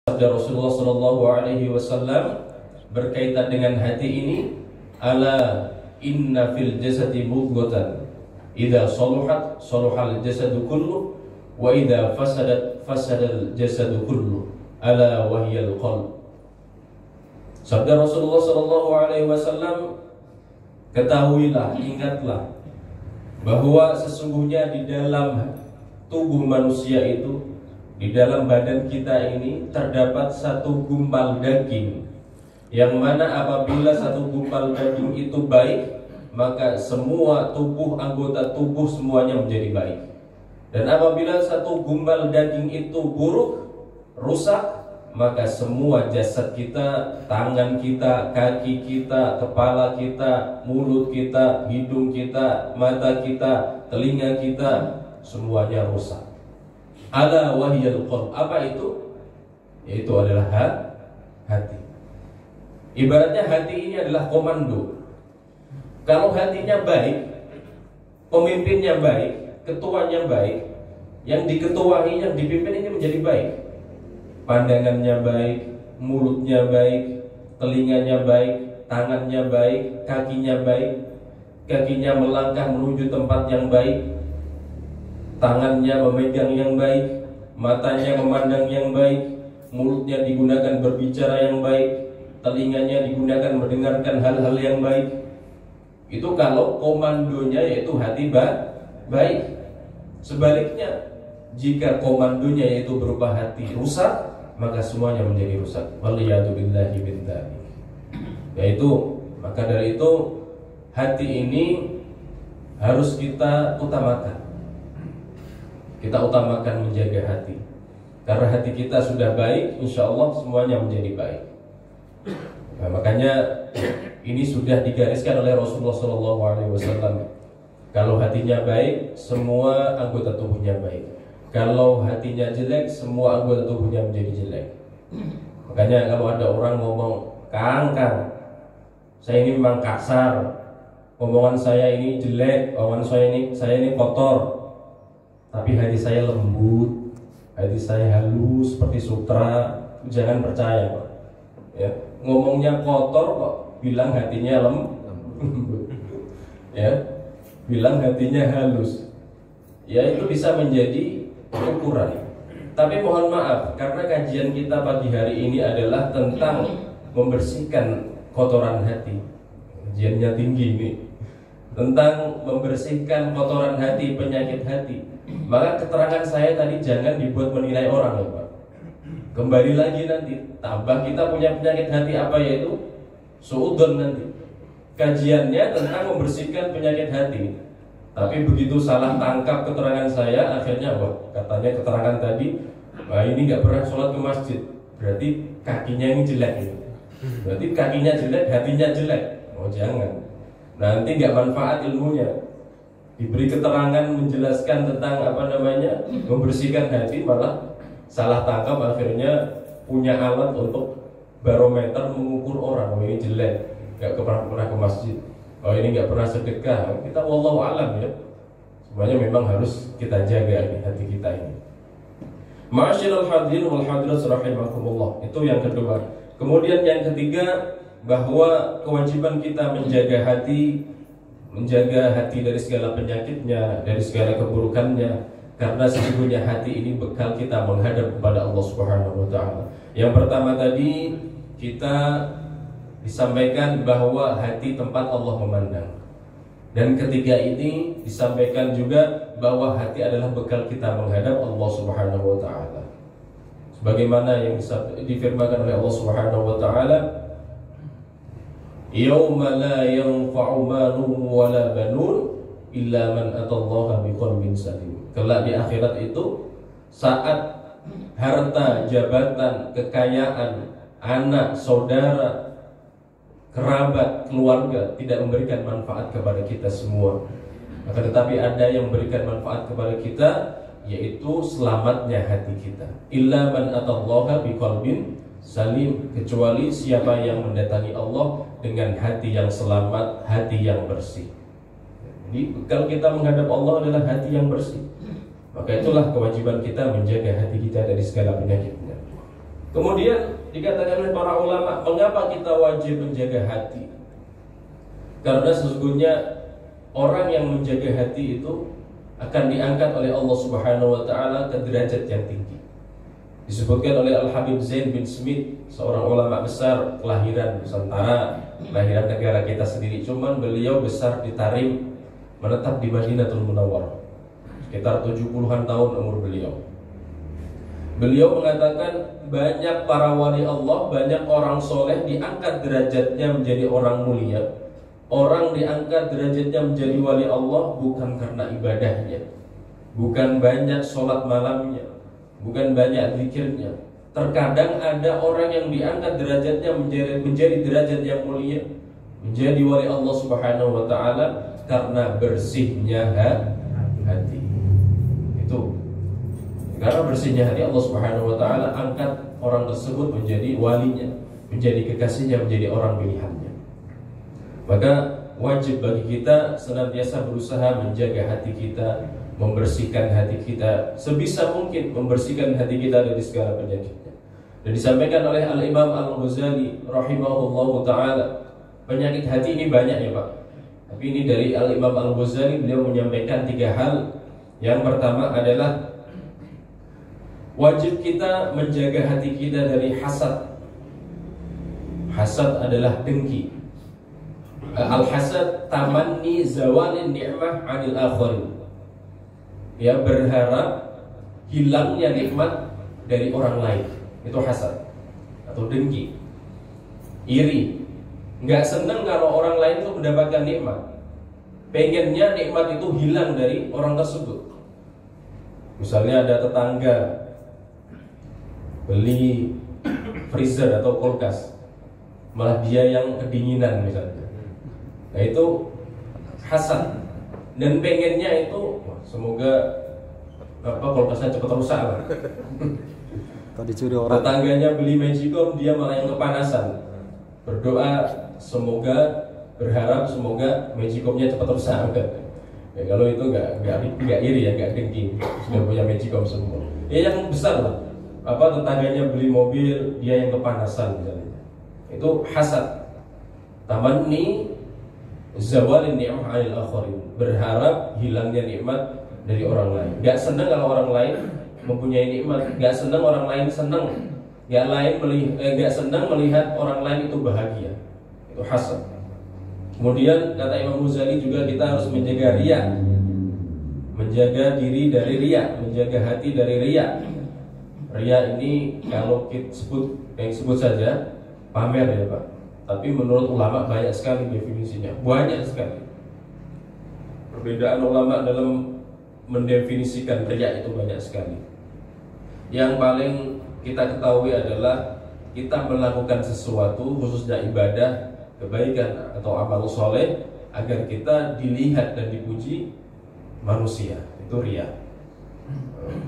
Sabda Rasulullah Sallallahu Alaihi Wasallam berkaitan dengan hati ini, ala inna fil jasadi mudghatan idza saluhat saluhal jasadu kullu wa idza fasadat fasadal jasadu kullu ala wahyal qalb. Sabda Rasulullah Sallallahu Alaihi Wasallam, ketahuilah, ingatlah bahwa sesungguhnya di dalam tubuh manusia itu, di dalam badan kita ini terdapat satu gumpal daging, yang mana apabila satu gumpal daging itu baik, maka semua anggota tubuh semuanya menjadi baik. Dan apabila satu gumpal daging itu buruk, rusak, maka semua jasad kita, tangan kita, kaki kita, kepala kita, mulut kita, hidung kita, mata kita, telinga kita, semuanya rusak. Ala wahyal qalb. Apa itu? Yaitu adalah hati. Ibaratnya hati ini adalah komando. Kalau hatinya baik, pemimpinnya baik, ketuanya baik, yang diketuai, yang dipimpin ini menjadi baik. Pandangannya baik, mulutnya baik, telinganya baik, tangannya baik, kakinya melangkah menuju tempat yang baik, tangannya memegang yang baik, matanya memandang yang baik, mulutnya digunakan berbicara yang baik, telinganya digunakan mendengarkan hal-hal yang baik. Itu kalau komandonya yaitu hati baik. Sebaliknya, jika komandonya yaitu berupa hati rusak, maka semuanya menjadi rusak. Waliyadu billahi min dzalik. Yaitu, maka dari itu hati ini harus kita utamakan. Kita utamakan menjaga hati. Karena hati kita sudah baik, insya Allah semuanya menjadi baik. Nah, makanya ini sudah digariskan oleh Rasulullah SAW. Kalau hatinya baik, semua anggota tubuhnya baik. Kalau hatinya jelek, semua anggota tubuhnya menjadi jelek. Makanya kalau ada orang ngomong, Kang, saya ini memang kasar, omongan saya ini jelek, omongan saya ini kotor, tapi hati saya lembut, hati saya halus seperti sutra. Jangan percaya, Pak. Ya, ngomongnya kotor kok bilang hatinya lembut. Ya, bilang hatinya halus. Ya, itu bisa menjadi ukuran. Tapi mohon maaf, karena kajian kita pagi hari ini adalah tentang membersihkan kotoran hati. Kajiannya tinggi ini, tentang membersihkan kotoran hati, penyakit hati. Maka keterangan saya tadi jangan dibuat menilai orang, ya Pak. Kembali lagi nanti, tambah kita punya penyakit hati apa, yaitu suudzon nanti. Kajiannya tentang membersihkan penyakit hati. Tapi begitu salah tangkap keterangan saya, akhirnya katanya keterangan tadi, ini nggak pernah sholat ke masjid, berarti kakinya ini jelek gitu. Berarti kakinya jelek, hatinya jelek. Oh jangan, nanti nggak manfaat ilmunya. Diberi keterangan menjelaskan tentang membersihkan hati, malah salah tangkap, akhirnya punya alat untuk barometer mengukur orang. Oh ini jelek, nggak pernah ke masjid. Oh ini nggak pernah sedekah. Kita wallahu alam ya. Semuanya memang harus kita jaga nih, hati kita ini. Ma'asyiral hadirin wal hadirat rahimakumullah. Itu yang kedua. Kemudian yang ketiga, bahwa kewajiban kita menjaga hati dari segala penyakitnya, dari segala keburukannya, karena sesungguhnya hati ini bekal kita menghadap kepada Allah Subhanahu wa taala. Yang pertama tadi kita disampaikan bahwa hati tempat Allah memandang. Dan ketiga ini disampaikan juga bahwa hati adalah bekal kita menghadap Allah Subhanahu wa taala. Sebagaimana yang difirmankan oleh Allah Subhanahu wa taala, yauma la yanfa'u malun wala banun illa man atallaha biqalbin salim. Kelak di akhirat itu, saat harta, jabatan, kekayaan, anak, saudara, kerabat, keluarga tidak memberikan manfaat kepada kita semua. Akan tetapi ada yang memberikan manfaat kepada kita, yaitu selamatnya hati kita. Illa man atallaha biqalbin salim, kecuali siapa yang mendatangi Allah dengan hati yang selamat, hati yang bersih. Jadi kalau kita menghadap Allah adalah hati yang bersih. Maka itulah kewajiban kita menjaga hati kita dari segala penyakitnya. Kemudian dikatakan oleh para ulama, mengapa kita wajib menjaga hati? Karena sesungguhnya orang yang menjaga hati itu akan diangkat oleh Allah Subhanahu wa taala ke derajat yang tinggi. Disebutkan oleh Al-Habib Zain bin Smith, seorang ulama besar kelahiran Nusantara, kelahiran negara kita sendiri. Cuman beliau besar di Tarim, menetap di Madinatul Munawwarah. Sekitar 70-an tahun umur beliau. Beliau mengatakan banyak para wali Allah, banyak orang soleh diangkat derajatnya menjadi orang mulia. Orang diangkat derajatnya menjadi wali Allah bukan karena ibadahnya, bukan banyak sholat malamnya, bukan banyak zikirnya. Terkadang ada orang yang diangkat derajatnya menjadi derajat yang mulia, menjadi wali Allah Subhanahu wa taala karena bersihnya hati. Itu. Karena bersihnya hati, Allah Subhanahu wa taala angkat orang tersebut menjadi walinya, menjadi kekasihnya, menjadi orang pilihannya. Maka wajib bagi kita senantiasa berusaha menjaga hati kita, membersihkan hati kita, sebisa mungkin membersihkan hati kita dari segala penyakitnya. Dan disampaikan oleh Al-Imam Al-Ghazali rahimahullahu ta'ala, penyakit hati ini banyak ya Pak. Tapi ini dari Al-Imam Al-Ghazali, beliau menyampaikan 3 hal. Yang pertama adalah wajib kita menjaga hati kita dari hasad. Hasad adalah dengki. Al-hasad tamanni zawalin ni'mah 'anil akharin. Ya, berharap hilangnya nikmat dari orang lain. Itu hasad atau dengki. Iri. Enggak senang kalau orang lain itu mendapatkan nikmat. Pengennya nikmat itu hilang dari orang tersebut. Misalnya ada tetangga beli freezer atau kulkas, malah dia yang kedinginan misalnya. Nah itu hasad. Dan pengennya itu semoga kulkasnya cepat rusak lah. Dicuri orang. Tetangganya beli magicom, dia malah yang kepanasan. Berdoa semoga, berharap semoga magicomnya cepat rusak. Ya, kalau itu nggak iri ya, nggak dengki, sudah punya magicom semua. Ya yang besar lah. Tetangganya beli mobil, dia yang kepanasan misalnya. Itu hasad. Tamanni zawalin ni'mah 'alil akharin, berharap hilangnya nikmat dari orang lain. Gak senang kalau orang lain mempunyai nikmat, gak senang orang lain senang, gak senang melihat orang lain itu bahagia. Itu hasad. Kemudian kata Imam Ghazali juga kita harus menjaga riya, menjaga diri dari riya, menjaga hati dari riya. Riya ini kalau kita sebut saja pamer ya Pak. Tapi menurut ulama banyak sekali definisinya, banyak sekali. Perbedaan ulama dalam mendefinisikan riya itu banyak sekali. Yang paling kita ketahui adalah kita melakukan sesuatu, khususnya ibadah, kebaikan atau amal soleh, agar kita dilihat dan dipuji manusia. Itu riya.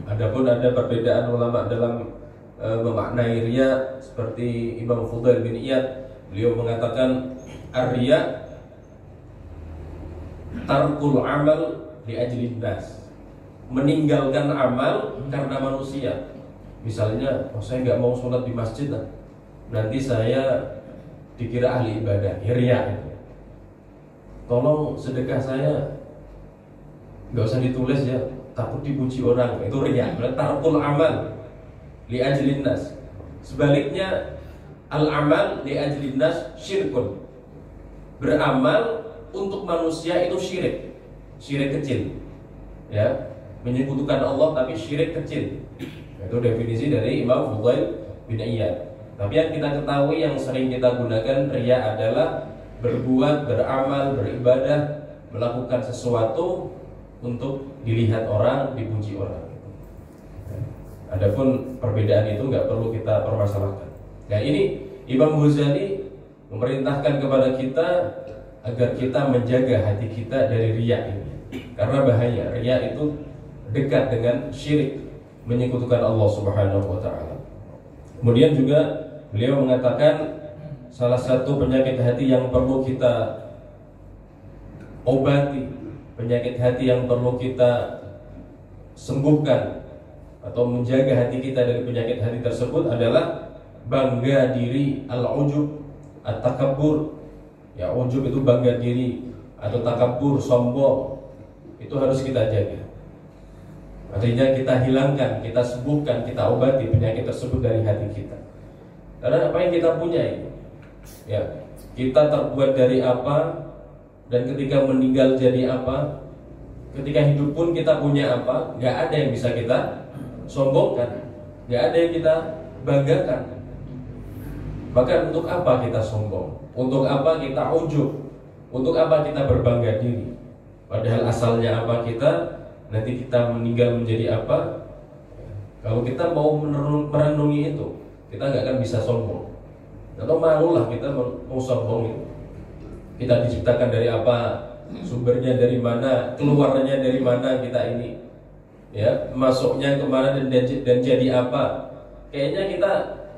Adapun ada perbedaan ulama dalam memaknai riya, seperti Imam Fudail bin Iyad. Beliau mengatakan ar-riya tarkul amal li ajlin nas, meninggalkan amal karena manusia. Misalnya, saya nggak mau sholat di masjid lah, nanti saya dikira ahli ibadah, ya riya. Tolong sedekah saya nggak usah ditulis ya, takut dipuji orang. Itu riya, tarkul amal li ajlin nas. Sebaliknya, al-amal li ajlin nas syirkun, beramal untuk manusia itu syirik, syirik kecil, ya, menyekutukan Allah tapi syirik kecil. Itu definisi dari Imam Fudail bin Iyad. Tapi yang kita ketahui, yang sering kita gunakan riya adalah berbuat, beramal, beribadah, melakukan sesuatu untuk dilihat orang, dipuji orang. Adapun perbedaan itu nggak perlu kita permasalahkan. Nah ini Imam Ghazali memerintahkan kepada kita agar kita menjaga hati kita dari riya ini. Karena bahaya, riya itu dekat dengan syirik, menyekutukan Allah Subhanahu wa taala. Kemudian juga beliau mengatakan salah satu penyakit hati yang perlu kita obati, penyakit hati yang perlu kita sembuhkan atau menjaga hati kita dari penyakit hati tersebut adalah bangga diri, al-ujub, at-takabbur. Ya, ujub itu bangga diri, atau takabbur, sombong. Itu harus kita jaga. Artinya kita hilangkan, kita sembuhkan, kita obati penyakit tersebut dari hati kita. Karena apa yang kita punya ini, ya, kita terbuat dari apa, dan ketika meninggal jadi apa. Ketika hidup pun kita punya apa, nggak ada yang bisa kita sombongkan, nggak ada yang kita banggakan. Maka untuk apa kita sombong? Untuk apa kita ujub? Untuk apa kita berbangga diri? Padahal asalnya apa kita, nanti kita meninggal menjadi apa? Kalau kita mau merenungi itu, kita nggak akan bisa sombong. Atau malulah kita mau sombong itu. Kita diciptakan dari apa? Sumbernya dari mana, keluarnya dari mana kita ini, ya, masuknya kemana dan jadi apa? Kayaknya kita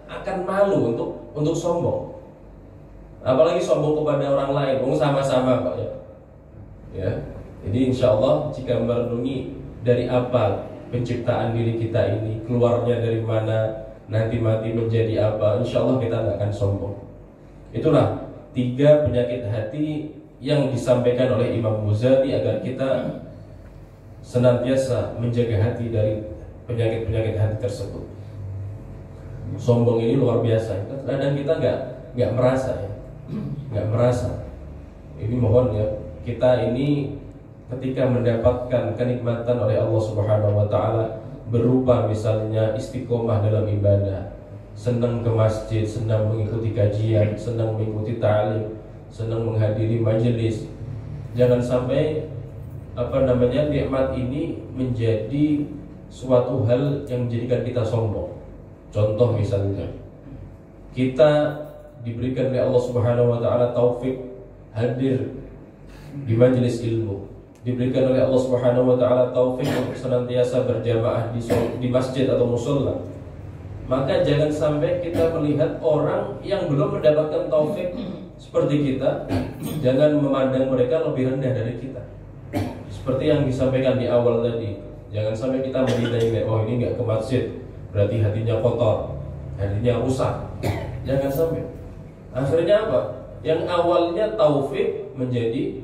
akan malu untuk sombong, apalagi sombong kepada orang lain. Sama-sama Pak, ya. Jadi insya Allah jika merenungi dari apa penciptaan diri kita ini, keluarnya dari mana, nanti mati menjadi apa, insya Allah kita nggak akan sombong. Itulah 3 penyakit hati yang disampaikan oleh Imam Ghazali agar kita senantiasa menjaga hati dari penyakit-penyakit hati tersebut. Sombong ini luar biasa. Kadang kita nggak merasa, ya, nggak merasa. Ini mohon ya, kita ini ketika mendapatkan kenikmatan oleh Allah Subhanahu Wa Taala berupa misalnya istiqomah dalam ibadah, senang ke masjid, senang mengikuti kajian, senang mengikuti ta'lim, senang menghadiri majelis. Jangan sampai nikmat ini menjadi suatu hal yang menjadikan kita sombong. Contoh misalnya, kita diberikan oleh Allah Subhanahu Wa Taala taufik hadir di majelis ilmu, diberikan oleh Allah Subhanahu Wa Taala taufik untuk senantiasa berjamaah di masjid atau musola. Maka jangan sampai kita melihat orang yang belum mendapatkan taufik seperti kita, jangan memandang mereka lebih rendah dari kita. Seperti yang disampaikan di awal tadi, jangan sampai kita menilai, oh ini nggak ke masjid, berarti hatinya kotor, hatinya rusak. Jangan sampai. Akhirnya apa? Yang awalnya taufik menjadi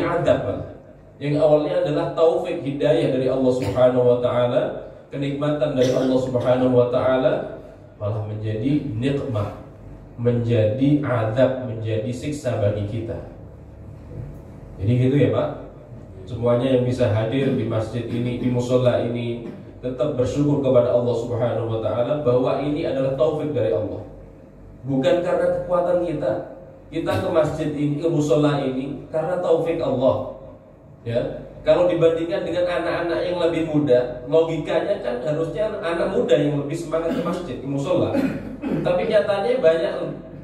adab. Yang awalnya adalah taufik hidayah dari Allah Subhanahu Wa Taala, kenikmatan dari Allah Subhanahu Wa Taala, malah menjadi nikmah, menjadi azab, menjadi siksa bagi kita. Jadi gitu ya Pak. Semuanya yang bisa hadir di masjid ini, di musola ini, tetap bersyukur kepada Allah Subhanahu Wa Taala bahwa ini adalah taufik dari Allah. Bukan karena kekuatan kita. Kita ke masjid ini, ke musola ini karena taufik Allah. Ya. Kalau dibandingkan dengan anak-anak yang lebih muda, logikanya kan harusnya anak muda yang lebih semangat ke masjid, ke musola. Tapi nyatanya banyak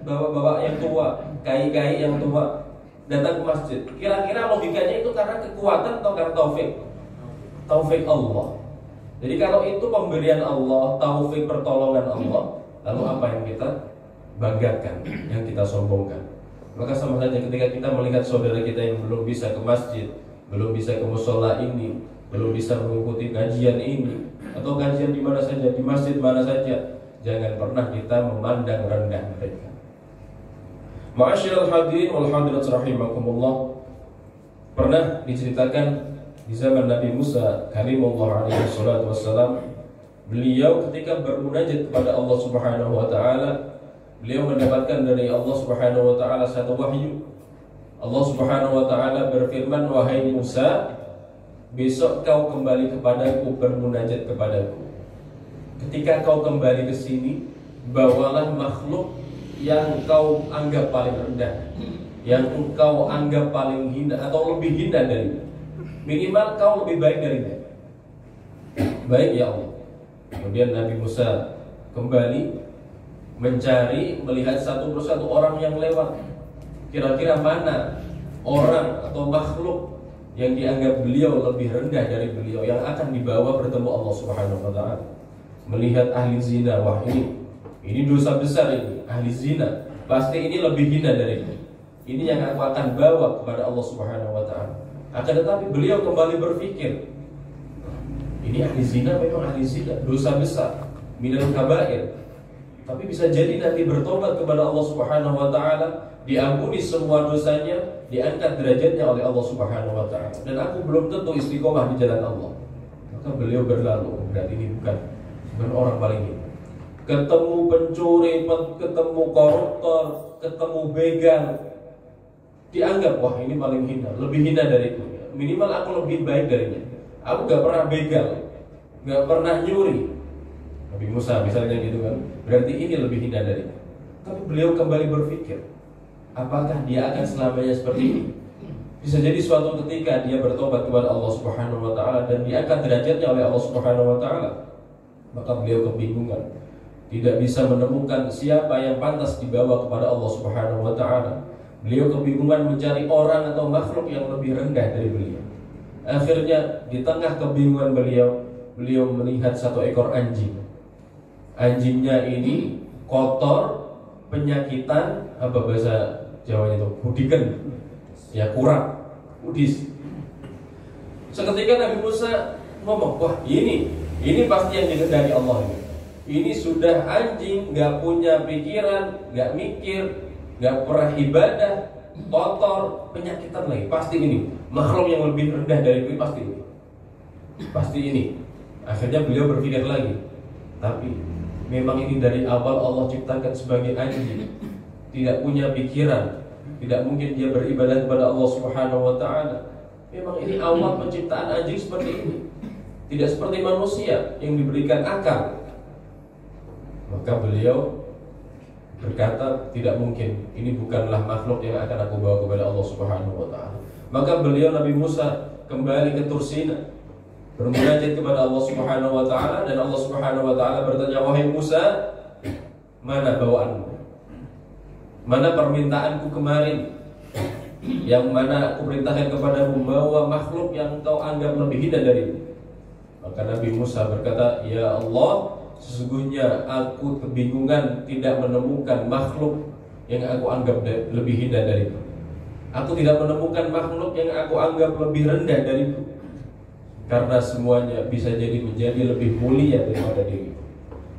bapak-bapak yang tua, kiai-kiai yang tua datang ke masjid. Kira-kira logikanya itu karena kekuatan atau karena taufik? Taufik Allah. Jadi kalau itu pemberian Allah, taufik pertolongan Allah, lalu apa yang kita banggakan, yang kita sombongkan? Maka sama saja ketika kita melihat saudara kita yang belum bisa ke masjid, belum bisa ke musola ini, belum bisa mengikuti kajian ini, atau kajian di mana saja, di masjid mana saja, jangan pernah kita memandang rendah mereka. Ma'asyiral hadirin wal hadirat rahimakumullah. Pernah diceritakan di zaman Nabi Musa kalimullah alaihi salatu wassalam, beliau ketika bermunajat kepada Allah Subhanahu Wa Taala, beliau mendapatkan dari Allah Subhanahu Wa Taala satu wahyu. Allah Subhanahu Wa Taala berfirman, wahai Musa, besok kau kembali kepadaku, bermunajat kepadaku. Ketika kau kembali ke sini, bawalah makhluk yang kau anggap paling rendah, yang engkau anggap paling hina atau lebih hina darinya. Minimal kau lebih baik darinya. Baik ya Allah. Kemudian Nabi Musa kembali mencari, melihat satu persatu orang yang lewat. Kira-kira mana orang atau makhluk yang dianggap beliau lebih rendah dari beliau yang akan dibawa bertemu Allah Subhanahu Wa Taala. Melihat ahli zina, wah ini dosa besar ini, ahli zina, pasti ini lebih hina dari ini yang aku akan bawa kepada Allah Subhanahu Wa Taala. Akan tetapi beliau kembali berpikir, ini ahli zina memang ahli zina, dosa besar, minal kabair. Tapi bisa jadi nanti bertobat kepada Allah Subhanahu wa taala, diampuni semua dosanya, diangkat derajatnya oleh Allah Subhanahu wa taala. Dan aku belum tentu istiqomah di jalan Allah. Maka beliau berlalu, berarti ini bukan orang paling ini. Ketemu pencuri, ketemu koruptor, ketemu begal, dianggap wah ini paling hina, lebih hina dariku. Minimal aku lebih baik darinya. Aku gak pernah begal, gak pernah nyuri. Nabi Musa misalnya gitu kan, berarti ini lebih hina darinya. Tapi beliau kembali berpikir, apakah dia akan selamanya seperti ini? Bisa jadi suatu ketika dia bertobat kepada Allah Subhanahu wa taala dan diangkat derajatnya oleh Allah Subhanahu wa taala. Maka beliau kebingungan, tidak bisa menemukan siapa yang pantas dibawa kepada Allah Subhanahu wa taala. Beliau kebingungan mencari orang atau makhluk yang lebih rendah dari beliau. Akhirnya di tengah kebingungan beliau melihat satu ekor anjing. Anjingnya ini kotor, penyakitan, apa bahasa Jawanya itu, hudikan, ya kurang, udis. Seketika Nabi Musa ngomong, wah ini pasti yang dikehendaki Allah ini. Ini sudah anjing, gak punya pikiran, gak mikir, gak pernah ibadah, kotor, penyakitan lagi. Pasti ini makhluk yang lebih rendah dari itu, pasti ini. Akhirnya beliau berpikir lagi, tapi memang ini dari awal Allah ciptakan sebagai anjing, tidak punya pikiran, tidak mungkin dia beribadah kepada Allah Subhanahu wa taala. Memang ini awal penciptaan anjing seperti ini, tidak seperti manusia yang diberikan akal. Maka beliau berkata, tidak mungkin, ini bukanlah makhluk yang akan aku bawa kepada Allah Subhanahu wa taala. Maka beliau Nabi Musa kembali ke Tursina, bermunajat kepada Allah Subhanahu wa taala, dan Allah Subhanahu wa taala bertanya, wahai Musa, mana bawaanmu? Mana permintaanku kemarin? Yang mana aku perintahkan kepadamu membawa makhluk yang kau anggap lebih hina darimu? Maka Nabi Musa berkata, ya Allah, sesungguhnya aku kebingungan tidak menemukan makhluk yang aku anggap lebih hina dariku. Aku tidak menemukan makhluk yang aku anggap lebih rendah dariku, karena semuanya bisa jadi menjadi lebih mulia daripada diriku.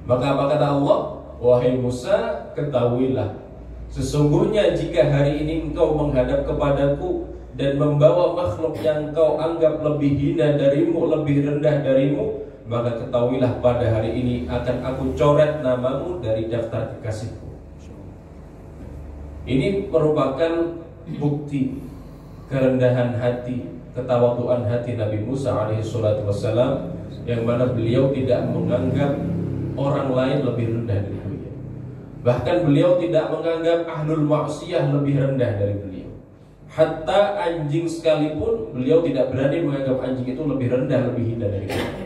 Maka apa kata Allah? Wahai Musa, ketahuilah, sesungguhnya jika hari ini engkau menghadap kepadaku dan membawa makhluk yang kau anggap lebih hina darimu, lebih rendah darimu, maka ketahuilah pada hari ini akan aku coret namamu dari daftar kekasihku. Ini merupakan bukti kerendahan hati, ketawaduan hati Nabi Musa alaihi salatu wassalam, yang mana beliau tidak menganggap orang lain lebih rendah dari beliau. Bahkan beliau tidak menganggap ahlul maksiyah lebih rendah dari beliau. Hatta anjing sekalipun beliau tidak berani menganggap anjing itu lebih rendah, lebih hina dari beliau.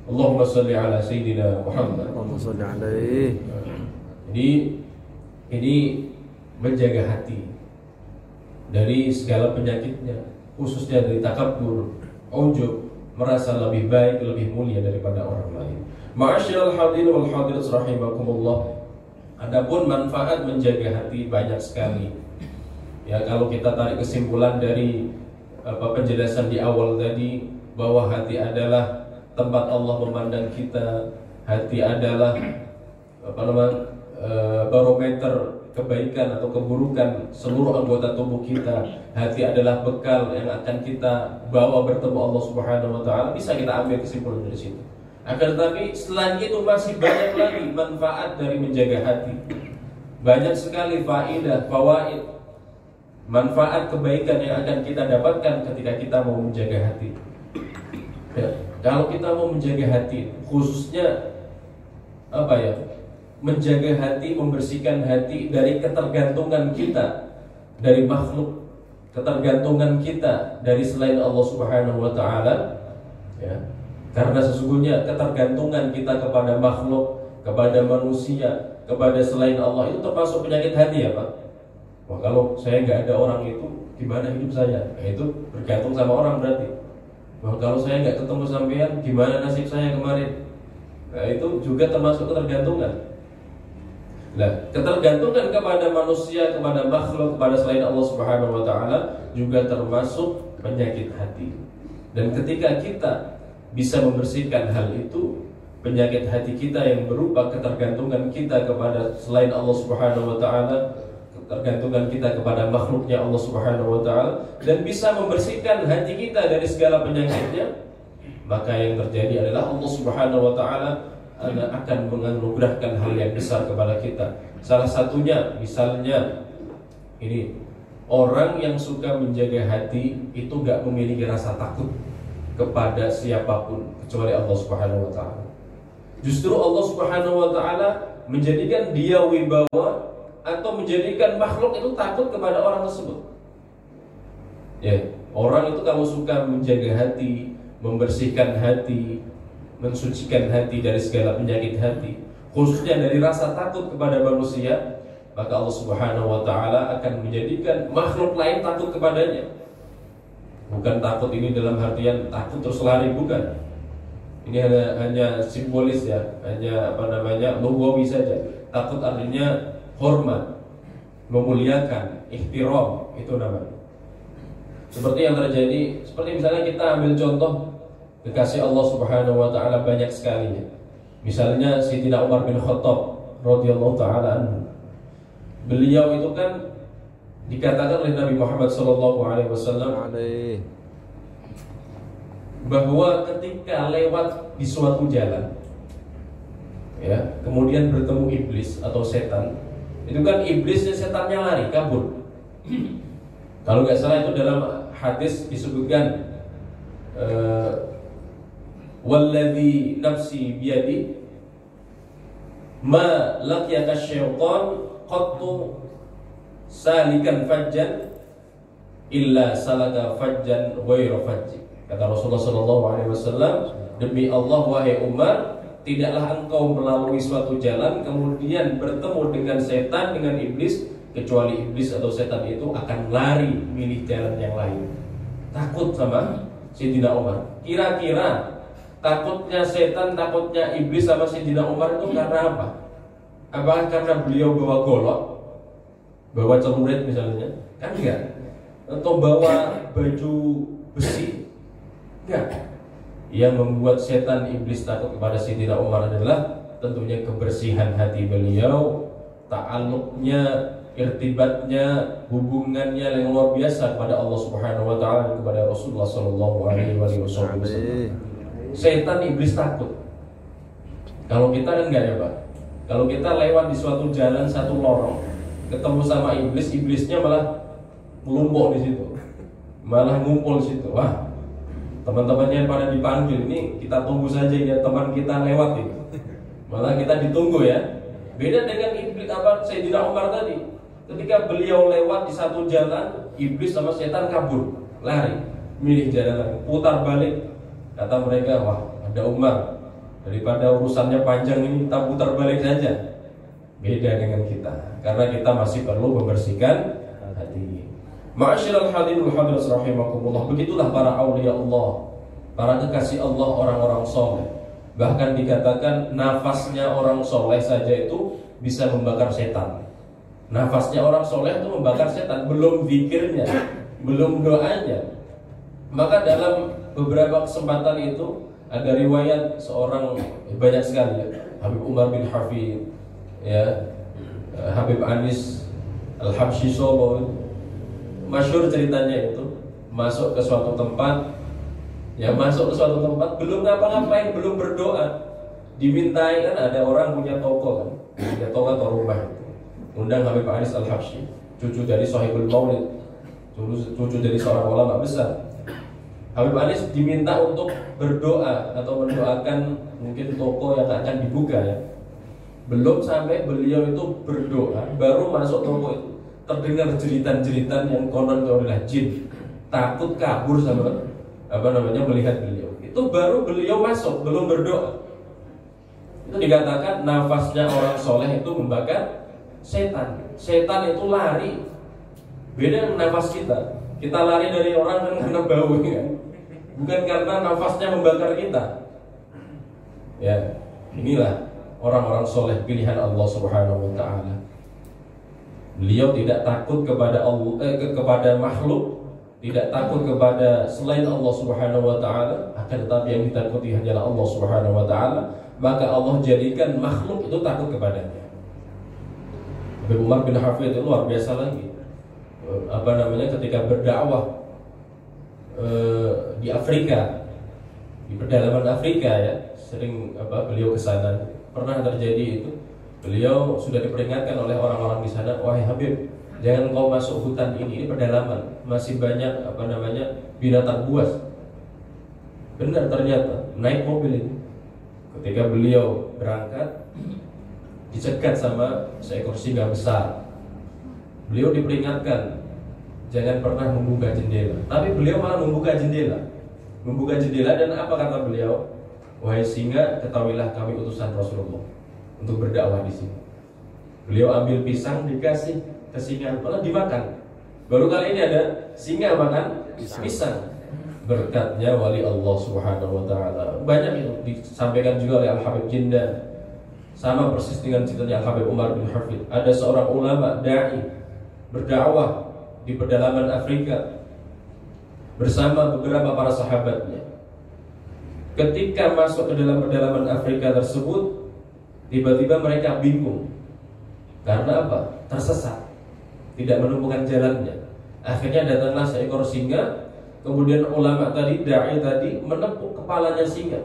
Allahumma salli ala Sayyidina Muhammad. Allahumma salli alaihi. Jadi ini menjaga hati dari segala penyakitnya, khususnya dari takabbur, ujub, merasa lebih baik, lebih mulia daripada orang lain. Ma'asyiral hadirin wal hadirat rahimakumullah. Adapun manfaat menjaga hati banyak sekali. Ya, kalau kita tarik kesimpulan dari penjelasan di awal tadi, bahwa hati adalah tempat Allah memandang kita, hati adalah barometer kebaikan atau keburukan seluruh anggota tubuh kita. Hati adalah bekal yang akan kita bawa bertemu Allah Subhanahu wa taala. Bisa kita ambil kesimpulan dari situ. Akan tetapi selain itu masih banyak lagi manfaat dari menjaga hati. Banyak sekali fawaid, manfaat kebaikan yang akan kita dapatkan ketika kita mau menjaga hati. Ya, kalau kita mau menjaga hati, khususnya menjaga hati, membersihkan hati dari ketergantungan kita dari makhluk, ketergantungan kita dari selain Allah Subhanahu wa taala, ya. Karena sesungguhnya ketergantungan kita kepada makhluk, kepada manusia, kepada selain Allah itu termasuk penyakit hati, ya Pak. Wah, kalau saya nggak ada orang itu, gimana hidup saya? Nah, itu bergantung sama orang berarti. Wah, kalau saya nggak ketemu sampean, gimana nasib saya kemarin? Nah, itu juga termasuk ketergantungan. Nah, ketergantungan kepada manusia, kepada makhluk, kepada selain Allah Subhanahu wa taala juga termasuk penyakit hati. Dan ketika kita bisa membersihkan hal itu, penyakit hati kita yang berupa ketergantungan kita kepada selain Allah Subhanahu wa taala, ketergantungan kita kepada makhluknya Allah Subhanahu wa taala, dan bisa membersihkan hati kita dari segala penyakitnya, maka yang terjadi adalah Allah Subhanahu wa taala akan menganugerahkan hal yang besar kepada kita. Salah satunya misalnya ini, orang yang suka menjaga hati itu gak memiliki rasa takut kepada siapapun kecuali Allah Subhanahu wa taala. Justru Allah Subhanahu wa taala menjadikan dia wibawa atau menjadikan makhluk itu takut kepada orang tersebut. Ya, orang itu kalau suka menjaga hati, membersihkan hati, mensucikan hati dari segala penyakit hati, khususnya dari rasa takut kepada manusia, maka Allah Subhanahu wa taala akan menjadikan makhluk lain takut kepadanya. Bukan takut ini dalam artian takut terus lari, bukan. Ini hanya simbolis ya, hanya lugawi saja. Takut artinya hormat, memuliakan, ihtiram, itu namanya. Seperti yang terjadi, seperti misalnya kita ambil contoh kekasih Allah Subhanahu wa taala banyak sekali ya. Misalnya Sayyidina Umar bin Khattab radhiyallahu taala anhu. Beliau itu kan dikatakan oleh Nabi Muhammad sallallahu alaihi wasallam bahwa ketika lewat di suatu jalan ya, kemudian bertemu iblis atau setan, itu kan iblisnya setannya lari kabur. Kalau nggak salah itu dalam hadis disebutkan walladzi nafsi biyadi ma laqiyaka syaitan qattu salikan fajjan illa salaka fajjan ghairu fajji. Kata Rasulullah sallallahu alaihi wasallam, demi Allah wahai Umar, tidaklah engkau melalui suatu jalan kemudian bertemu dengan setan, dengan iblis, kecuali iblis atau setan itu akan lari milih jalan yang lain. Takut sama Sayyidina Umar. Kira-kira takutnya setan, takutnya iblis sama Sayyidina Umar itu karena apa? Apakah karena beliau bawa golok, bawa celurit misalnya? Kan enggak. Atau bawa baju besi? Enggak. Yang membuat setan iblis takut kepada Sayyidina Umar adalah tentunya kebersihan hati beliau, ta'alluqnya, irtibatnya, hubungannya yang luar biasa kepada Allah Subhanahu wa taala dan kepada Rasulullah sallallahu alaihi wasallam. Setan iblis takut. Kalau kita kan enggak ya, Pak. Kalau kita lewat di suatu jalan, satu lorong, ketemu sama iblis, iblisnya malah melumpuk di situ. Malah ngumpul di situ. Wah, teman-temannya yang pada dipanggil ini, kita tunggu saja ya teman kita lewat itu. Malah kita ditunggu ya. Beda dengan iblis Sayyidina Umar tadi. Ketika beliau lewat di satu jalan, iblis sama setan kabur, lari, milih jalan lain, putar balik. Kata mereka, wah ada Umar, daripada urusannya panjang ini kita putar balik saja. Beda dengan kita, karena kita masih perlu membersihkan hati. Ma'asyiral hadirin wal hadirat rahimakumullah. Begitulah para aulia Allah, para kekasih Allah, orang-orang soleh. Bahkan dikatakan nafasnya orang soleh saja itu bisa membakar setan. Nafasnya orang soleh itu membakar setan, belum zikirnya, belum doanya. Maka dalam beberapa kesempatan itu ada riwayat seorang, banyak sekali ya, Habib Umar bin Hafid, ya, Habib Anis Al-Habsyi Solo, masyhur ceritanya itu masuk ke suatu tempat, ya masuk ke suatu tempat belum ngapa-ngapain, belum berdoa, dimintai kan ada orang punya toko kan, punya toko atau rumah, undang Habib Anis Al-Habsyi, cucu dari Sahibul Maulid, cucu dari seorang ulama besar. Habib Anis diminta untuk berdoa atau mendoakan mungkin toko yang akan dibuka ya. Belum sampai beliau itu berdoa, baru masuk toko itu terdengar jeritan-jeritan yang konon adalah jin. Takut kabur sama melihat beliau. Itu baru beliau masuk, belum berdoa. Itu dikatakan nafasnya orang soleh itu membakar setan. Setan itu lari. Beda dengan nafas kita. Kita lari dari orang kan karena bau kan? Bukan karena nafasnya membakar kita. Ya, inilah orang-orang soleh pilihan Allah Subhanahu wa taala. Beliau tidak takut kepada kepada makhluk, tidak takut kepada selain Allah Subhanahu wa taala, akan tetapi yang ditakuti hanyalah Allah Subhanahu wa taala. maka Allah jadikan makhluk itu takut kepadanya. Habib Umar bin Hafid itu luar biasa lagi. Ketika berdakwah di Afrika, di pedalaman Afrika ya, sering beliau ke sana. Pernah terjadi itu, beliau sudah diperingatkan oleh orang-orang di sana, wahai Habib, jangan kau masuk hutan ini pedalaman, masih banyak binatang buas. Benar, ternyata naik mobil ini. Ketika beliau berangkat, dicegat sama seekor singa besar. Beliau diperingatkan jangan pernah membuka jendela, tapi beliau malah membuka jendela. Dan apa kata beliau? Wahai singa, ketahuilah kami utusan Rasulullah untuk berdakwah di sini. Beliau ambil pisang dikasih ke singa, malah dimakan. Baru kali ini ada singa makan pisang. Berkatnya wali Allah Subhanahu wa taala. Banyak itu disampaikan juga oleh Al-Habib Jindan. Sama persis dengan ceritanya Al-Habib Umar bin Hafid. Ada seorang ulama dai berdakwah di pedalaman Afrika bersama beberapa para sahabatnya. Ketika masuk ke dalam pedalaman Afrika tersebut, tiba-tiba mereka bingung. Karena apa? Tersesat, tidak menemukan jalannya. Akhirnya datanglah seekor singa. Kemudian ulama tadi, dai tadi menepuk kepalanya singa.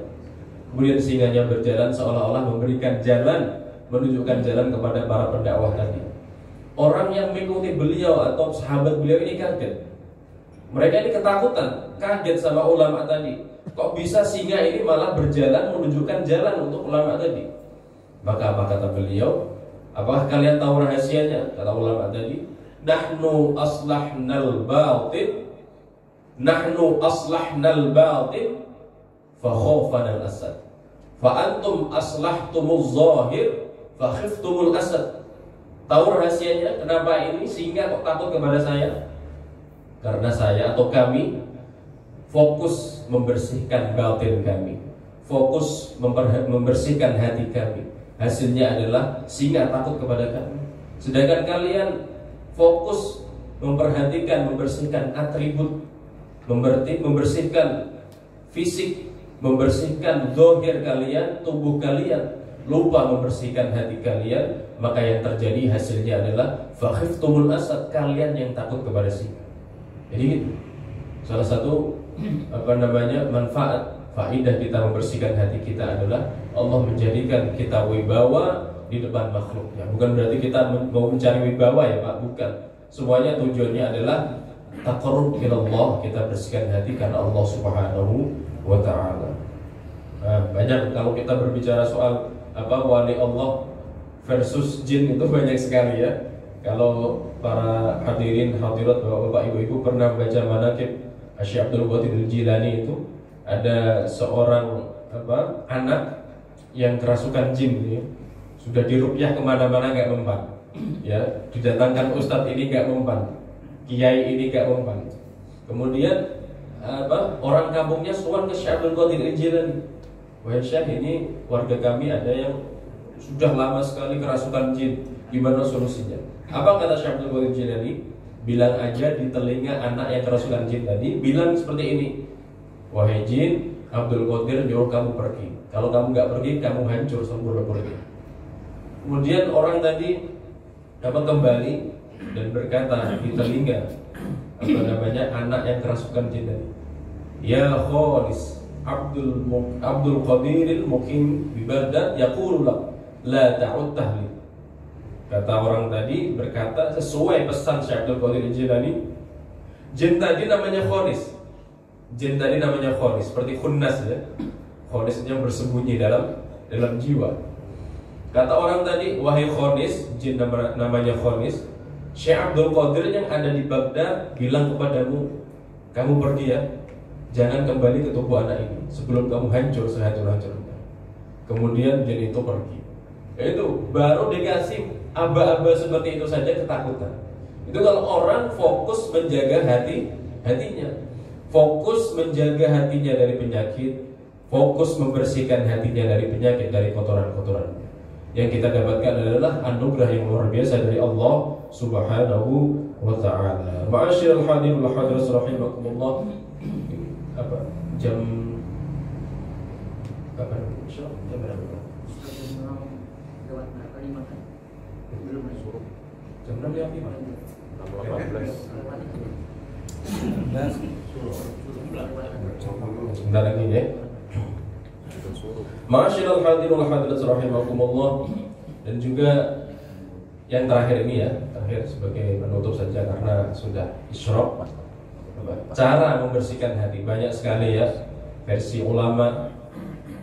Kemudian singanya berjalan seolah-olah memberikan jalan, menunjukkan jalan kepada para pendakwah tadi. Orang yang mengikuti beliau atau sahabat beliau ini kaget. Mereka ini ketakutan, kaget sama ulama tadi. Kok bisa singa ini malah berjalan menunjukkan jalan untuk ulama tadi? Maka apa kata beliau? Apakah kalian tahu rahasianya? Kata ulama tadi, Nahnu aslahnal batin fa khawfana al-asad. Fa antum aslahtumuz zahir fa khiftumul asad. Tahu rahasianya kenapa ini singa kok takut kepada saya? Karena saya atau kami fokus membersihkan batin kami, fokus membersihkan hati kami. Hasilnya adalah singa takut kepada kami. Sedangkan kalian fokus memperhatikan, membersihkan atribut, membersihkan fisik, membersihkan zahir kalian, tubuh kalian, lupa membersihkan hati kalian, maka yang terjadi hasilnya adalah fakhiftumul asad, kalian yang takut kepada singa. Jadi salah satu manfaat, faidah kita membersihkan hati kita adalah Allah menjadikan kita wibawa di depan makhluknya. Bukan berarti kita mau mencari wibawa ya Pak, bukan. Semuanya tujuannya adalah taqarrub ila Allah, kita bersihkan hati karena Allah Subhanahu wa taala. Banyak kalau kita berbicara soal wali Allah versus jin itu banyak sekali ya. Kalau para hadirin hadirat Bapak Ibu pernah baca manaqib Syekh Abdul Qadir Al-Jilani, itu ada seorang anak yang kerasukan jin ya. Sudah diruqyah kemana-mana nggak mempan. Ya, didatangkan ustadz ini nggak mempan, kiai ini nggak mempan. Kemudian orang kampungnya sowan ke Syekh Abdul Qadir Al-Jilani. Wahai Syekh, ini warga kami ada yang sudah lama sekali kerasukan jin. Gimana solusinya? Apa kata Syekh Abdul Qadir Al-Jilani? Bilang aja di telinga anak yang kerasukan jin tadi, bilang seperti ini. Wahai jin, Abdul Qadir nyuruh kamu pergi. Kalau kamu nggak pergi, kamu hancur sempurna-purna. Kemudian orang tadi kembali dan berkata di telinga anak yang kerasukan jin tadi, ya Khalis, Abdul Qadiril mukim bi Baghdad yaqulu la ta'ud tahli. Kata orang tadi berkata sesuai pesan Syekh Abdul Qadir Al-Jilani, jin tadi namanya Khalis. Jin tadi namanya Khalis, seperti khunnas ya. Khalis yang bersembunyi dalam jiwa. Kata orang tadi, wahai Khalis, jin namanya Khalis, Syekh Abdul Qadir yang ada di Baghdad bilang kepadamu, kamu pergi ya, jangan kembali ke tubuh anak ini sebelum kamu hancur sehancur-hancurnya. Kemudian jin itu pergi. Itu baru dikasih aba-aba seperti itu saja ketakutan. Itu kalau orang fokus menjaga hatinya, fokus menjaga hatinya dari penyakit, fokus membersihkan hatinya dari penyakit, dari kotoran-kotoran. Yang kita dapatkan adalah anugerah yang luar biasa dari Allah Subhanahu wa ta'ala. Ma'asyiral hadirin wal hadirat rahimakumullah. Jam Kapan? Jam berapa? Lewat berapa 5 kan? Belum masuk. Jam 6 ya, 5. 6.18. Sebentar lagi ya. Ma'asyiral hadirin wal hadirat rahimakumullah. Dan juga yang terakhir ini ya, terakhir sebagai penutup saja karena sudah isyraq. Cara membersihkan hati banyak sekali ya, versi ulama,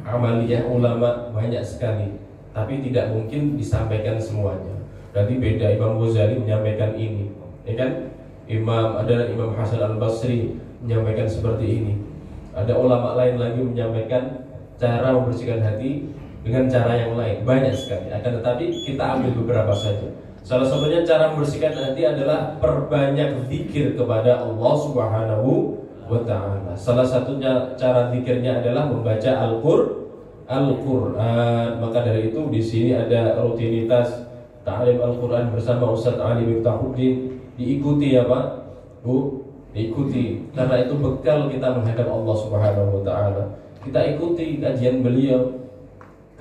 amaliyah ulama banyak sekali, tapi tidak mungkin disampaikan semuanya. Berarti beda, Imam Ghazali menyampaikan ini, ya kan? Ada Imam Hasan Al-Basri menyampaikan seperti ini. Ada ulama lain lagi menyampaikan cara membersihkan hati dengan cara yang lain, banyak sekali. Akan tetapi kita ambil beberapa saja. Salah satunya cara membersihkan hati adalah perbanyak zikir kepada Allah Subhanahu wa ta'ala. Salah satunya cara zikirnya adalah membaca Al-Quran. Maka dari itu di sini ada rutinitas ta'lim Al-Quran bersama Ustaz Ali Miftahuddin. Diikuti ya Pak Bu, diikuti, karena itu bekal kita menghadap Allah Subhanahu wa ta'ala. Kita ikuti kajian beliau,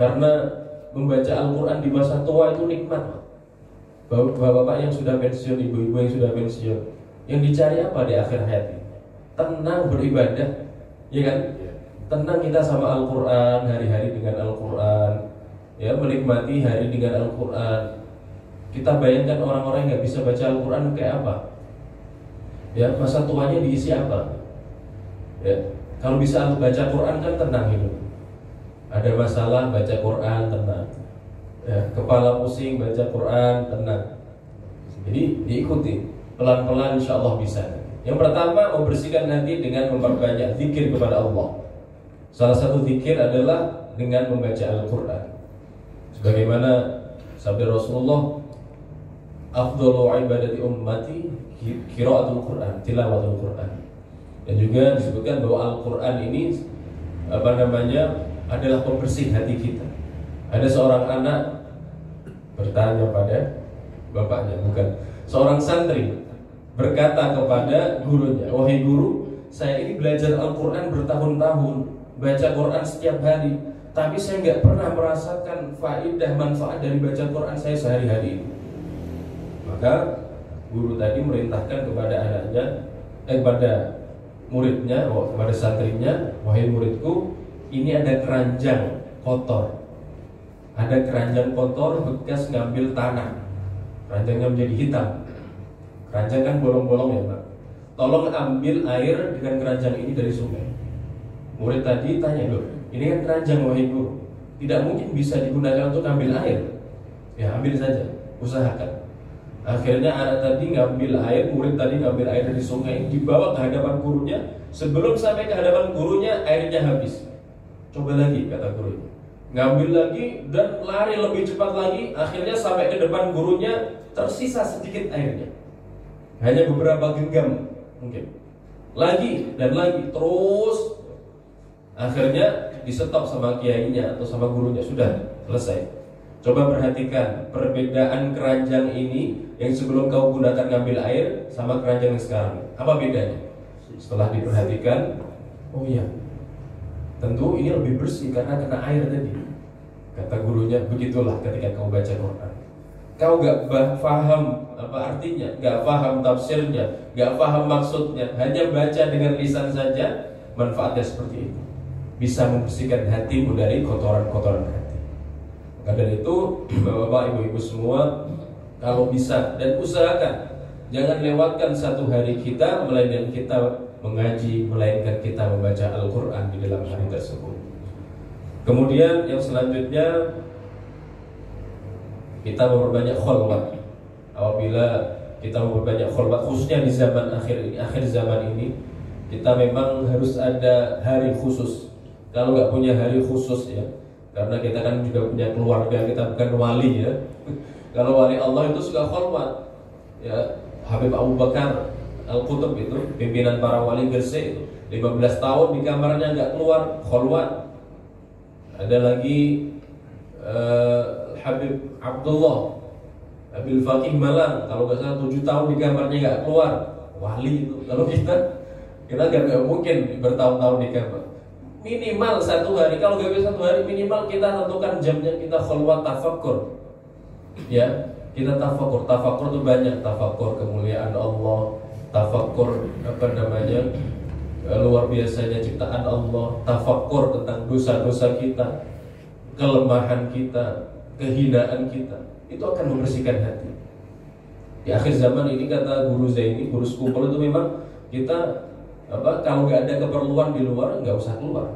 karena membaca Al-Quran di masa tua itu nikmat. Bapak-bapak yang sudah pensiun, ibu-ibu yang sudah pensiun, yang dicari apa di akhir hayat ini? Tenang beribadah, ya kan? Tenang kita sama Al-Quran, hari-hari dengan Al-Quran, ya, menikmati hari dengan Al-Quran. Kita bayangkan orang-orang yang nggak bisa baca Al-Quran kayak apa? Ya, masa tuanya diisi apa? Ya, kalau bisa baca Quran kan tenang hidup. Ada masalah baca Quran tenang. Ya, kepala pusing baca Quran tenang. Jadi diikuti pelan-pelan, insya Allah bisa. Yang pertama, membersihkan hati dengan memperbanyak zikir kepada Allah. Salah satu zikir adalah dengan membaca Al-Quran. Sebagaimana sabda Rasulullah, afdalu ibadati ummati qiraatul Quran, tilawatul Quran. Dan juga disebutkan bahwa Al-Quran ini adalah pembersih hati kita. Ada seorang anak bertanya pada bapaknya, bukan, seorang santri berkata kepada gurunya, wahai guru, saya ini belajar Al-Quran bertahun-tahun, baca Quran setiap hari, tapi saya nggak pernah merasakan faedah manfaat dari baca Quran saya sehari-hari ini. Maka guru tadi merintahkan kepada anaknya, kepada muridnya, kepada santrinya, wahai muridku, ini ada keranjang kotor. Ada keranjang kotor bekas ngambil tanah. Keranjangnya menjadi hitam. Keranjang kan bolong-bolong ya Pak. Tolong ambil air dengan keranjang ini dari sungai. Murid tadi tanya, loh, ini kan keranjang wahai guru, tidak mungkin bisa digunakan untuk ambil air. Ya ambil saja, usahakan. Akhirnya anak tadi ngambil air, murid tadi ngambil air dari sungai, dibawa ke hadapan gurunya. Sebelum sampai ke hadapan gurunya, airnya habis. Coba lagi, kata guru. Ngambil lagi dan lari lebih cepat lagi. Akhirnya sampai ke depan gurunya, tersisa sedikit airnya, hanya beberapa genggam mungkin. Lagi dan lagi, terus. Akhirnya di-stop sama kiainya atau sama gurunya, sudah selesai. Coba perhatikan perbedaan keranjang ini yang sebelum kau gunakan ngambil air sama keranjang yang sekarang. Apa bedanya? Setelah diperhatikan, oh iya, tentu ini lebih bersih karena kena air tadi. Kata gurunya, begitulah ketika kau baca Quran. Kau gak paham apa artinya, gak paham tafsirnya, gak paham maksudnya, hanya baca dengan lisan saja, manfaatnya seperti itu. Bisa membersihkan hatimu dari kotoran-kotoran hati. Maka dari itu, bapak-bapak, ibu-ibu semua, kalau bisa dan usahakan jangan lewatkan satu hari kita melainkan kita mengaji, melainkan kita membaca Al-Quran di dalam hari tersebut. Kemudian yang selanjutnya, kita memperbanyak kholwat. Apabila kita memperbanyak kholwat, khususnya di zaman akhir zaman ini, kita memang harus ada hari khusus. Kalau nggak punya hari khusus ya, karena kita kan juga punya keluarga, kita bukan wali ya. Kalau wali Allah itu suka kholwat ya. Habib Abu Bakar Al-Qutub itu, pimpinan para wali Gresik itu, 15 tahun di kamarnya nggak keluar, kholwat. Ada lagi Habib Abdullah Abil Faqih Malang, kalau nggak salah 7 tahun di kamarnya nggak keluar, wali itu. Kalau kita nggak mungkin bertahun-tahun di kamar. minimal 1 hari. Kalau nggak bisa 1 hari, minimal kita tentukan jamnya kita khalwat tafakur. Ya, kita tafakur. Tafakur itu banyak. Tafakur kemuliaan Allah, tafakur luar biasanya ciptaan Allah, tafakur tentang dosa-dosa kita, kelemahan kita, kehinaan kita. Itu akan membersihkan hati. Di akhir zaman ini kata Guru Zaini, guru sekumpul itu memang kita kalau nggak ada keperluan di luar nggak usah keluar.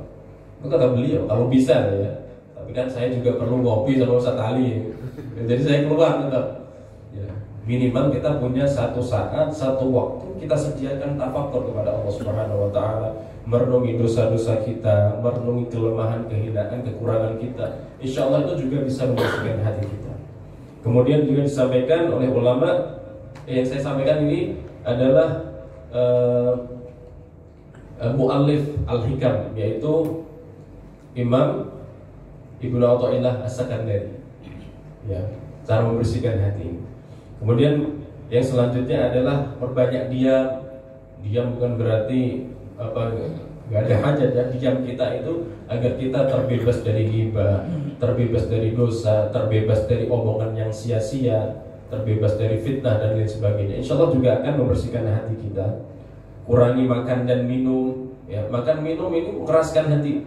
Itu kata beliau, kalau bisa ya. Tapi kan saya juga perlu ngopi sama Ustaz Ali. Jadi saya keluar tetap. Ya, minimal kita punya 1 saat, 1 waktu kita sediakan tafakur kepada Allah Subhanahu wa taala, merenungi dosa-dosa kita, merenungi kelemahan, kehinaan, kekurangan kita. Insya Allah itu juga bisa membersihkan hati kita. Kemudian juga disampaikan oleh ulama, yang saya sampaikan ini adalah mu'allif al-hikam, yaitu Imam Ibnu Athaillah As-Sakandari. Ya, cara membersihkan hati. Kemudian yang selanjutnya adalah perbanyak diam. Diam bukan berarti nggak ada hajat ya. Diam kita itu agar kita terbebas dari ghibah, terbebas dari dosa, terbebas dari omongan yang sia-sia, terbebas dari fitnah dan lain sebagainya. Insya Allah juga akan membersihkan hati kita. Kurangi makan dan minum. Ya, makan minum ini mengeraskan hati.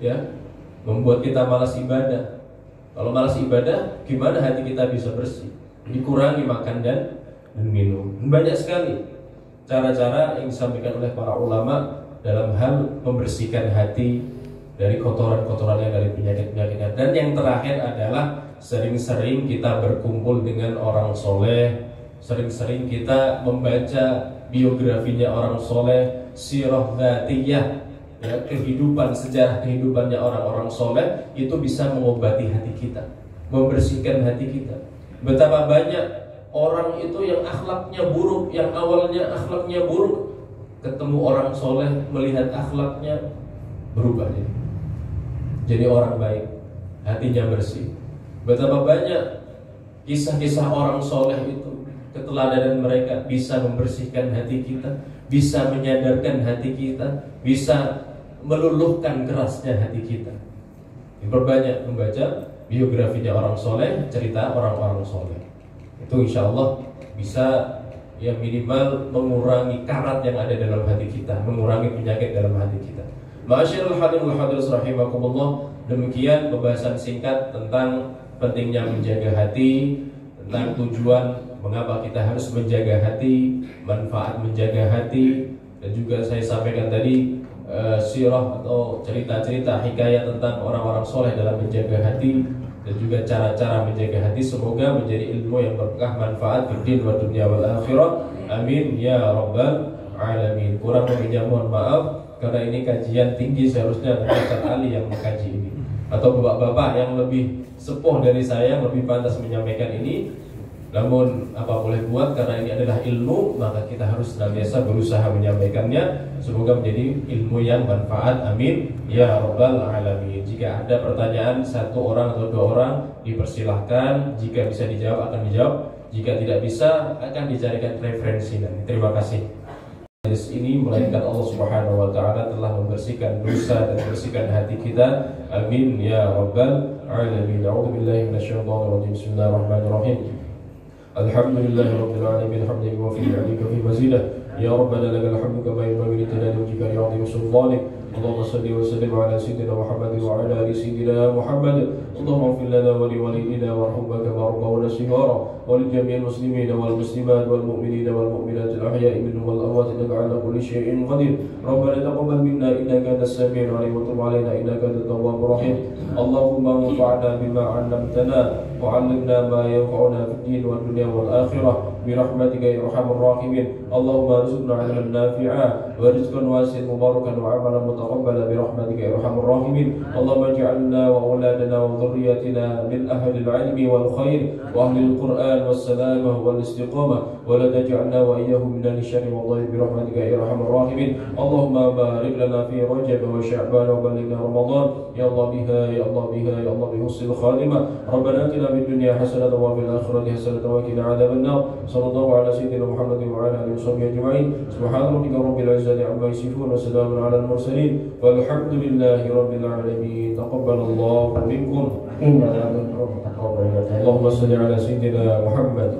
Ya, membuat kita malas ibadah. Kalau malas ibadah, gimana hati kita bisa bersih? Dikurangi makan dan minum. Banyak sekali cara-cara yang disampaikan oleh para ulama dalam hal membersihkan hati dari kotoran-kotoran yang dari penyakit-penyakitnya. Dan yang terakhir adalah sering-sering kita berkumpul dengan orang soleh, sering-sering kita membaca biografinya orang soleh, sirah dzatiyah. Ya, kehidupan, sejarah kehidupannya orang-orang soleh itu bisa mengobati hati kita, membersihkan hati kita. Betapa banyak orang itu yang akhlaknya buruk, yang awalnya akhlaknya buruk, ketemu orang soleh, melihat akhlaknya berubah jadi orang baik, hatinya bersih. Betapa banyak kisah-kisah orang soleh itu, keteladanan mereka bisa membersihkan hati kita, bisa menyadarkan hati kita, bisa meluluhkan kerasnya hati kita. Diperbanyak membaca biografinya orang soleh, cerita orang-orang soleh. Itu insya Allah bisa ya minimal mengurangi karat yang ada dalam hati kita, mengurangi penyakit dalam hati kita. Ma'asyiral hadirin wal hadirat rahimakumullah. Demikian pembahasan singkat tentang pentingnya menjaga hati, tentang tujuan mengapa kita harus menjaga hati, manfaat menjaga hati, dan juga saya sampaikan tadi sirah atau cerita-cerita hikayat tentang orang-orang soleh dalam menjaga hati, dan juga cara-cara menjaga hati. Semoga menjadi ilmu yang berkah, manfaat di din wa dunya wal akhirah. Amin ya rabbal alamin. Kurang lebihnya mohon maaf, karena ini kajian tinggi, seharusnya Ustaz Ali yang mengkaji ini, atau bapak-bapak yang lebih sepuh dari saya yang lebih pantas menyampaikan ini. Namun apa boleh buat, karena ini adalah ilmu, maka kita harus senantiasa berusaha menyampaikannya. Semoga menjadi ilmu yang manfaat. Amin ya rabbal alamin. Jika ada pertanyaan 1 orang atau 2 orang, dipersilahkan. Jika bisa dijawab akan dijawab, jika tidak bisa akan dicarikan referensi nanti. Terima kasih. Hadis ini melainkan Allah Subhanahu wa taala telah membersihkan dosa dan membersihkan hati kita. Amin ya rabbal alamin. A'udzubillahi minasyaitonir rajim. Bismillahirrahmanirrahim. Alhamdulillahi rabbil alamin. Hamdan wa fi ni'mika fi mazidah. Ya rabbana lakal hamdu kama yanbaghi li jalali wajhika wa 'azimi sultanik. Allahumma salli wa sallim ala sayyidina Muhammad wa ala ali sayyidina Muhammad. Allahumma ighfir lana wa li walidina warhamna kama rabbawna shighara wa li jami'il muslimina wal muslimat wal mu'minina wal mu'minat al ahya'i minhum wal amwat innaka 'ala kulli syai'in qadir. Rabbana taqabbal minna innaka antas samiul 'alim wa tub 'alaina innaka antat tawwabur rahim. Allahumma anfa'na bima 'allamtana wa 'allimna ma yanfa'una fid din wad dunya wal akhirah bi rahmatika ya arhamar rahimin. Allahumma arzuqna 'ilman nafi'a wa rizqan wasi'an mubarakan wa 'amalan mutaqabbala bi rahmatika ya arhamar rahimin. Allahumma ij'alna wa auladana wa dhurriyyatina min ahli al-'ilmi wal khair wa ahli al-Qur'an was salamah wal istiqamah wa la taj'alna wa iyyahum min ahli syarri wa dhair bi rahmatika ya arhamar rahimin. Allahumma barik lana fi Rajab wa Sya'ban wa ballighna Ramadan ya Allah biha ya Allah biha ya Allah bi husnil khatimah. Rabbana atina fid dunya hasanatan wa fil akhirati hasanatan wa qina adzabannar. Sallallahu ala sayyidina Muhammadin wa ala alihi washabbihi ajma'in. Subhana rabbika rabbil izzati amma yasifun wa salamun ala al mursalin walhamdulillahi rabbil alamin. Taqabbalallahu minkum. Inna lillahi wa inna ilaihi raji'un. Allahumma shalli ala sayyidina Muhammad.